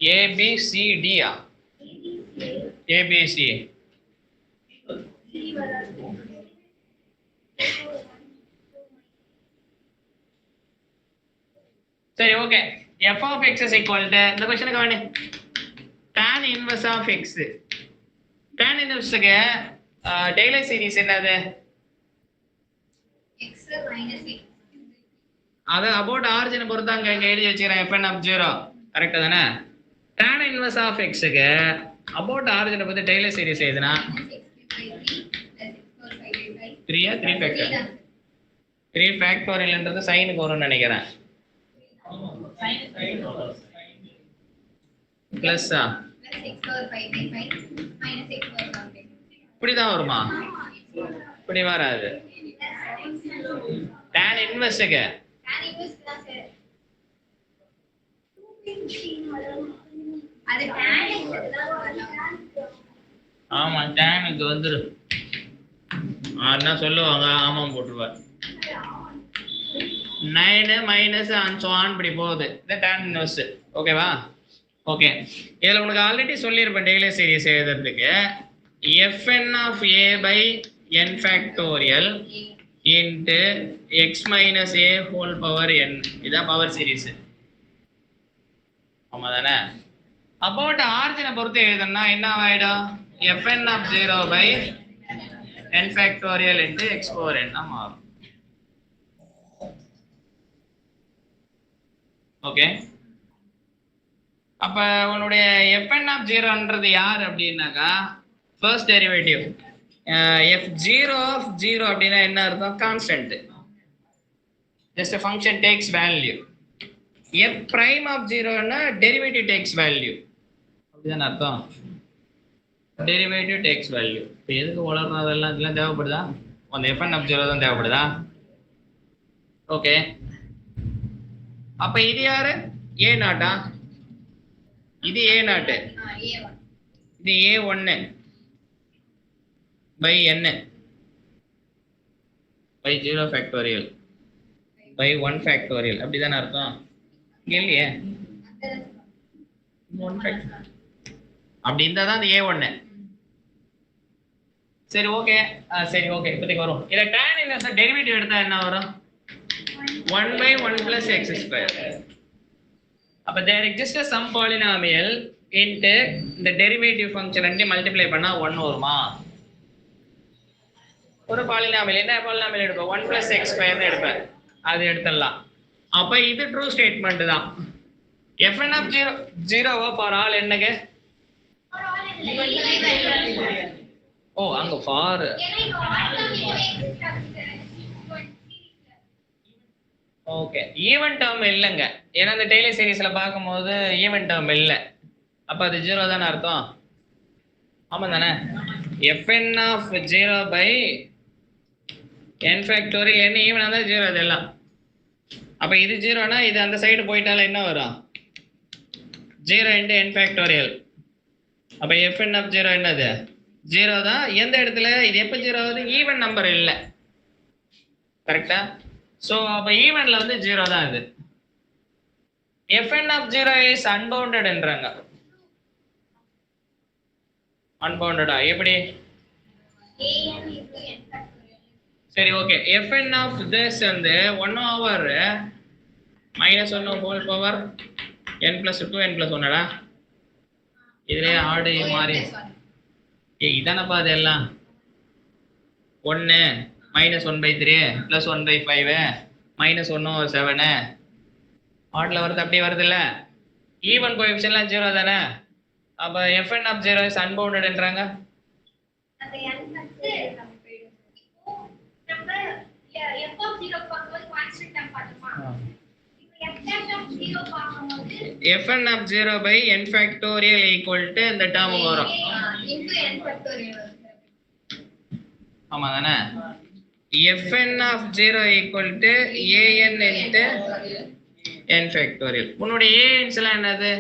ABCD ABC சரி okay f of x is equal to இந்த क्वेश्चनக்கு வாங்க tan inverse of x tan inverse க்கு Taylor series என்னது x minus x அது about origin பொறுத்தாங்க இங்க எழுதி வச்சிரேன் fn of 0 கரெக்ட்டா தானே tan inverse of x க்கு about origin பத்தி டெய்லர் சீரிஸ் எழுதுனா 3 factor 3 factorial ன்றது சைனுக்கு வரும்னு நினைக்கிறேன் plus x power 5 by 5 minus x power 1 இப்படி தான் வருமா இப்படி வராது tan inverse க்கு tan inverse தான் சார் அது tan inverse தான் வரலாம் ஆமா tan க்கு வந்துரு ஆனா சொல்லுவாங்க ஆமா போட்டுருவார் 9 மைனஸ் and so on இப்படி போகுது இது tan inverse ஓகேவா ஓகே இதுல உங்களுக்கு ஆல்ரெடி சொல்லிருப்பேன் டெய்லர் சீரிஸ் எழுதுறதுக்கு fn of a by n factorial into x minus a whole power n இதான் பவர் சீரிஸ் ஆமா தானே about origin பொறுத்து எழுதணும்னா என்ன ஆயிடும் fn of 0 by n factorial into x power n மாறும் ஓகே அப்ப உன்னுடைய fn of 0 ன்றது யார் அப்படினாக்கா ஃபர்ஸ்ட் டெரிவேட்டிவ் f0 of 0 அப்படினா என்ன அர்த்தம் constant just a function takes value f prime of 0 னா derivative takes value அப்படிதான் அர்த்தம் derivative takes value இப்போ எதுக்கு வளர்றதெல்லாம் இதெல்லாம் தேவைப்படுதா அந்த fn of 0 தான் தேவைப்படுதா ஓகே அப்ப இது யாரு a நாட்டா இது a நாட் இது a1 by n by 0 factorial by 1 factorial அப்படிதானே அர்த்தம் இல்லையே 1 factorial அப்படி இருந்தா தான் அந்த a1 சரி ஓகே இப்போதைக்கு வரும் இத tan inverse டெரிவேட்டிவ் எடுத்தா என்ன வரும் 1 by 1 plus x square அப்ப there exists some polynomial into the derivative function and multiply பண்ணா 1 வருமா ஒரு பாலினாமியல் என்ன பாலினாமியல் எடுப்போம் 1 plus x square னு எடுப்பேன் அது எடுத்துடலாம் அப்ப இது ட்ரூ ஸ்டேட்மென்ட் தான் fn of 0 for all என்னங்க ஓ அங்க ஃபார் ஓகே ஈவன் டேர்ம் இல்லங்க ஏன்னா அந்த டெய்லர் சீரிஸ்ல பாக்கும்போது ஈவன் டேர்ம் இல்ல அப்ப அது 0 தான அர்த்தம் ஆமா தானே fn of 0 by n factorial n even அந்த 0 அதெல்லாம் அப்ப இது 0 னா இது அந்த சைடு போயிட்டால என்ன வரும் 0 into n factorial அப்ப fn of 0 என்னது 0 தான் எந்த இடத்துல இது எப்ப 0 ஆகுது ஈவன் நம்பர் இல்ல கரெக்ட்டா சோ அப்ப ஈவன்ல வந்து 0 தான் இது fn of 0 is unbounded என்றாங்க unbounded எப்படி சரி ஓகே fn of this வந்து 1 over -1 whole power n plus 2 n plus 1 டா இதுல ஆட் மாறி இதானப்பா அதெல்லாம் 1 -1/3 +1/5 -1 over 7 ஆட்ல வருது அப்படியே வருது இல்ல ஈவன் கோஎஃபிஷியன்ட்லாம் 0 தானே அப்ப fn of 0 is unbounded என்றாங்க அந்த n வந்து நம்ம போய்டும் இப்போ நம்ம f of 0 பார்க்கும்போது கான்ஸ்டன்ட் டேர்ம் பார்த்தோமா இப்போ f of 0 பார்க்கும்போது fn of 0 by n factorial equal to இந்த டேர்ம் வரும் into n factorial ஆமா தானே fn of 0 equal to an into n factorial உன்னுடைய ans எல்லாம் என்னது